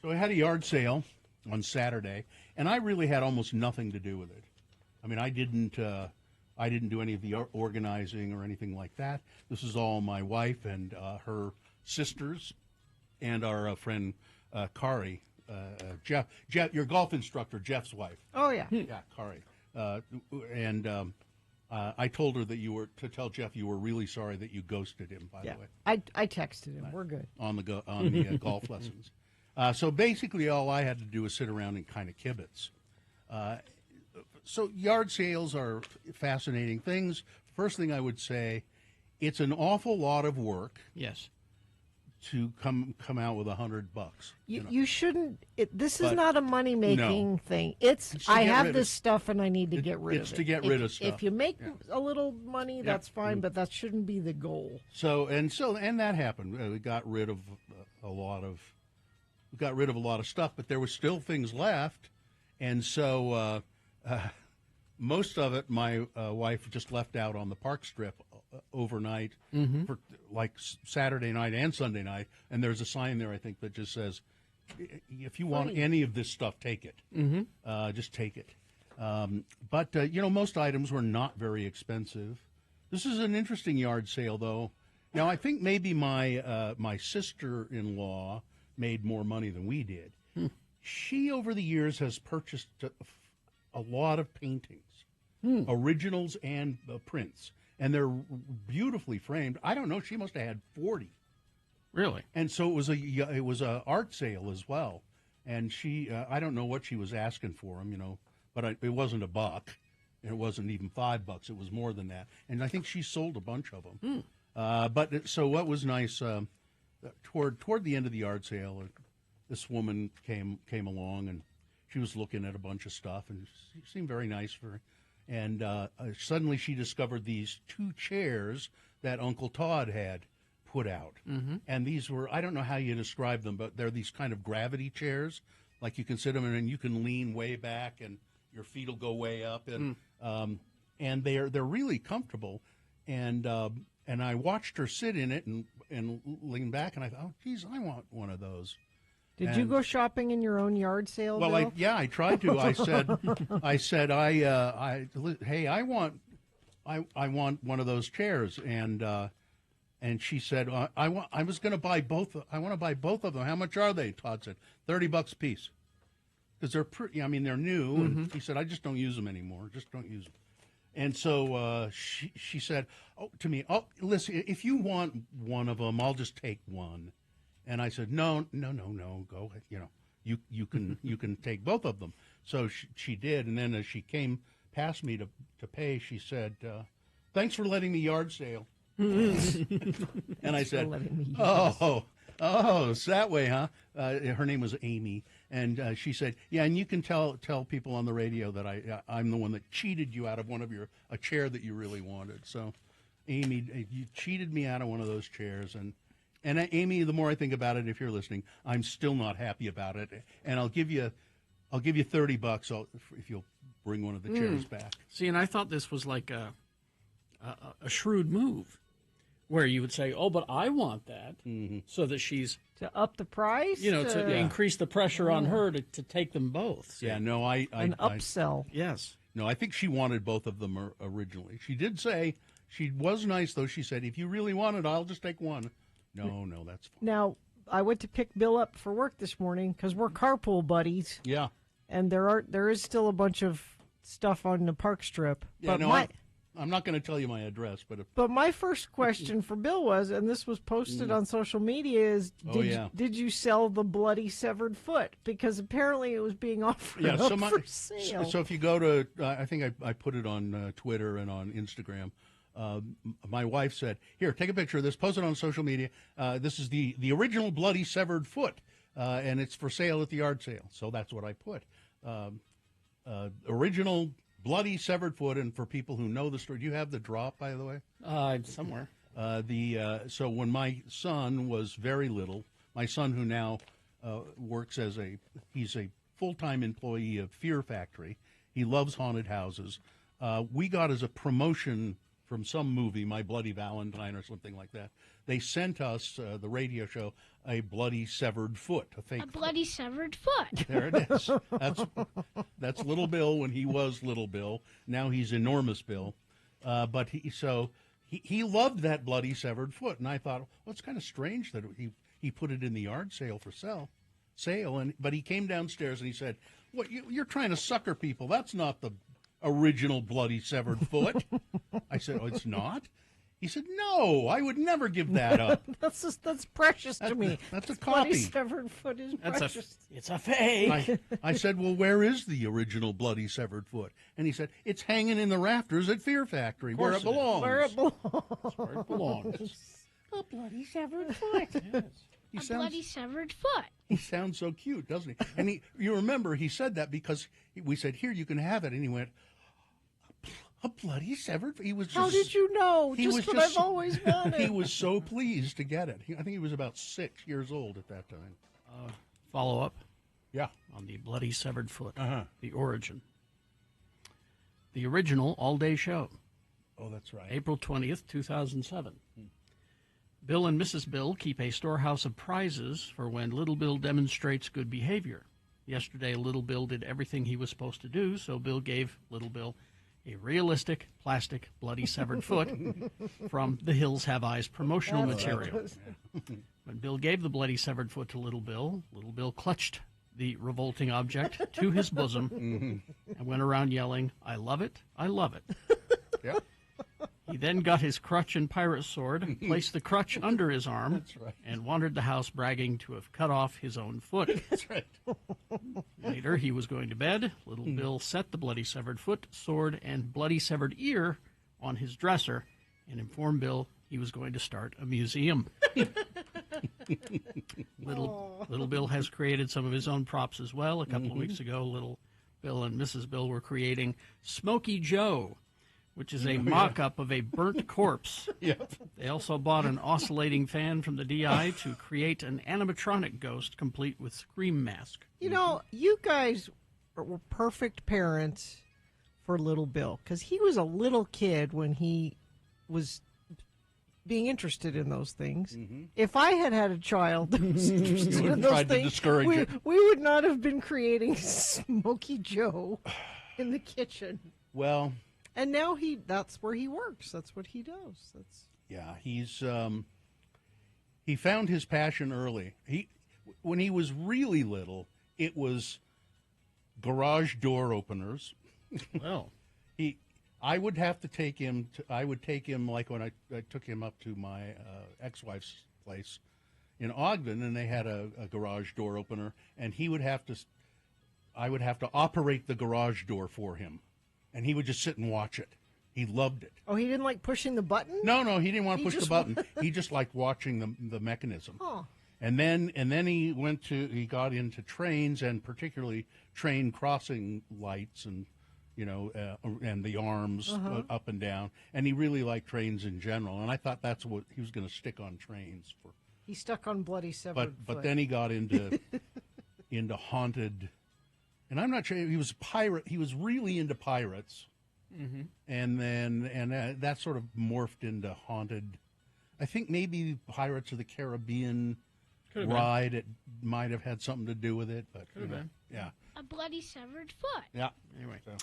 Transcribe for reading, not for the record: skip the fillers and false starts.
So I had a yard sale on Saturday, and I really had almost nothing to do with it. I mean, I didn't do any of the organizing or anything like that. This is all my wife and her sisters and our friend Kari, Jeff, your golf instructor, Jeff's wife. Oh, yeah. Yeah, Kari. I told her that to tell Jeff you were really sorry that you ghosted him, by the way. I texted him. We're good. On the golf lessons. So basically all I had to do was sit around and kind of kibitz. So yard sales are fascinating things. First thing I would say, it's an awful lot of work. Yes. To come out with $100. You shouldn't. This is not a money making thing. It's I have this stuff and I need to get rid of it. It's to get rid of stuff. If you make a little money, that's fine, but that shouldn't be the goal. So that happened. We got rid of a lot of stuff, but there were still things left, and so most of it my wife just left out on the park strip overnight for like Saturday night and Sunday night, and there's a sign there I think that just says, if you want any of this stuff, take it. Just take it. But most items were not very expensive. This is an interesting yard sale, though. Now I think maybe my sister-in-law made more money than we did. She over the years has purchased a lot of paintings, originals and prints. And they're beautifully framed. I don't know. She must have had 40. Really? And so it was a art sale as well. And she, I don't know what she was asking for them, but it wasn't $1. And it wasn't even $5. It was more than that. And I think she sold a bunch of them. So what was nice, toward the end of the yard sale, this woman came along and she was looking at a bunch of stuff and she seemed very nice for her. And suddenly she discovered these 2 chairs that Uncle Todd had put out. And these were, I don't know how you describe them, but they're these kind of gravity chairs. Like you can sit them in and you can lean way back and your feet will go way up. And they're really comfortable. And I watched her sit in it and lean back, and I thought, oh, geez, I want one of those. Did you go shopping in your own yard sale? Well, Bill? I tried to. Hey, I want one of those chairs, and she said, I was going to buy both. I want to buy both of them. How much are they? Todd said, $30 a piece, because they're pretty. I mean, they're new. And he said, I just don't use them anymore. Just don't use them. And so she said, to me, listen, if you want one of them, I'll just take one. And I said, no, go ahead. You can take both of them. So she did. And then as she came past me to pay, she said, thanks for letting me yard sale. And I said, it's that way, huh? Her name was Amy. And she said, yeah, and you can tell people on the radio that I'm the one that cheated you out of a chair that you really wanted. So, Amy, you cheated me out of one of those chairs. And Amy, the more I think about it, if you're listening, I'm still not happy about it. And I'll give you $30 if you'll bring one of the chairs back. See, and I thought this was like a shrewd move, where you would say, "Oh, but I want that," so that she's to up the price, to increase the pressure on her to take them both. So. Yeah, no, an upsell. Yes, no, I think she wanted both of them originally. She did say she was nice, though. She said, "If you really want it, I'll just take one." No, that's fine. Now, I went to pick Bill up for work this morning because we're carpool buddies. Yeah, and there is still a bunch of stuff on the park strip. Yeah, I'm not going to tell you my address, but my first question for Bill was, and this was posted on social media, is did you sell the bloody severed foot? Because apparently it was being offered for sale. So if you go to, I think I put it on Twitter and on Instagram. My wife said, "Here, take a picture of this, post it on social media. This is the original bloody severed foot, and it's for sale at the yard sale." So that's what I put. Original bloody severed foot, and for people who know the story, do you have the drop, by the way? Somewhere. So when my son was very little, my son who now works he's a full-time employee of Fear Factory. He loves haunted houses. We got as a promotion from some movie, My Bloody Valentine or something like that, they sent us, the radio show, a bloody severed foot, a fake A bloody severed foot. There it is. That's Little Bill when he was Little Bill. Now he's Enormous Bill. But he loved that bloody severed foot, and I thought, well, it's kind of strange that he put it in the yard sale for sale. But he came downstairs and he said, "What, you're trying to sucker people? That's not the original bloody severed foot." I said, "Oh, it's not?" He said, "No, I would never give that up." That's precious to me. That's a bloody copy. Severed foot is precious. It's a fake. I said, "Well, where is the original bloody severed foot?" And he said, "It's hanging in the rafters at Fear Factory, where it belongs." Where it belongs. Where it belongs. A bloody severed foot. Yes. Bloody severed foot. He sounds so cute, doesn't he? And you remember he said that because we said, "Here, you can have it," and he went, "A bloody severed." He was. How did you know? Just what I've always wanted. He was so pleased to get it. I think he was about 6 years old at that time. Follow up Yeah. on the bloody severed foot. Uh-huh. The origin. The original all-day show. Oh, that's right. April 20th, 2007. Bill and Mrs. Bill keep a storehouse of prizes for when Little Bill demonstrates good behavior. Yesterday, Little Bill did everything he was supposed to do, so Bill gave Little Bill a realistic, plastic, bloody severed foot from the Hills Have Eyes promotional material. When Bill gave the bloody severed foot to Little Bill clutched the revolting object to his bosom and went around yelling, "I love it, I love it." Yeah. He then got his crutch and pirate sword, placed the crutch under his arm, That's right. and wandered the house bragging to have cut off his own foot. That's right. Later, he was going to bed. Little Bill set the bloody severed foot, sword, and bloody severed ear on his dresser and informed Bill he was going to start a museum. Little Bill has created some of his own props as well. A couple of weeks ago, Little Bill and Mrs. Bill were creating Smokey Joe, which is a mock-up of a burnt corpse. Yep. They also bought an oscillating fan from the DI to create an animatronic ghost complete with scream mask. You know, you guys were perfect parents for Little Bill because he was a little kid when he was being interested in those things. If I had had a child that was interested in those tried to things, discourage it. we would not have been creating Smokey Joe in the kitchen. Well, and now that's where he works. That's what he does. yeah, he found his passion early. When he was really little, it was garage door openers. Well, I would have to take him I would take him like when I took him up to my ex-wife's place in Ogden, and they had a garage door opener, and I would have to operate the garage door for him, and he would just sit and watch it. He loved it. Oh, he didn't like pushing the button? No, he didn't want to push the button. He just liked watching the mechanism. Oh. And then he got into trains, and particularly train crossing lights, and and the arms up and down. And he really liked trains in general. And I thought that's what he was going to stick on trains for. He stuck on bloody severed foot. But then he got into haunted. And I'm not sure, he was a pirate. He was really into pirates. Mm-hmm. And then that sort of morphed into haunted. I think maybe Pirates of the Caribbean ride, it might have had something to do with it. But could have been. Yeah. A bloody severed foot. Yeah. Anyway. So.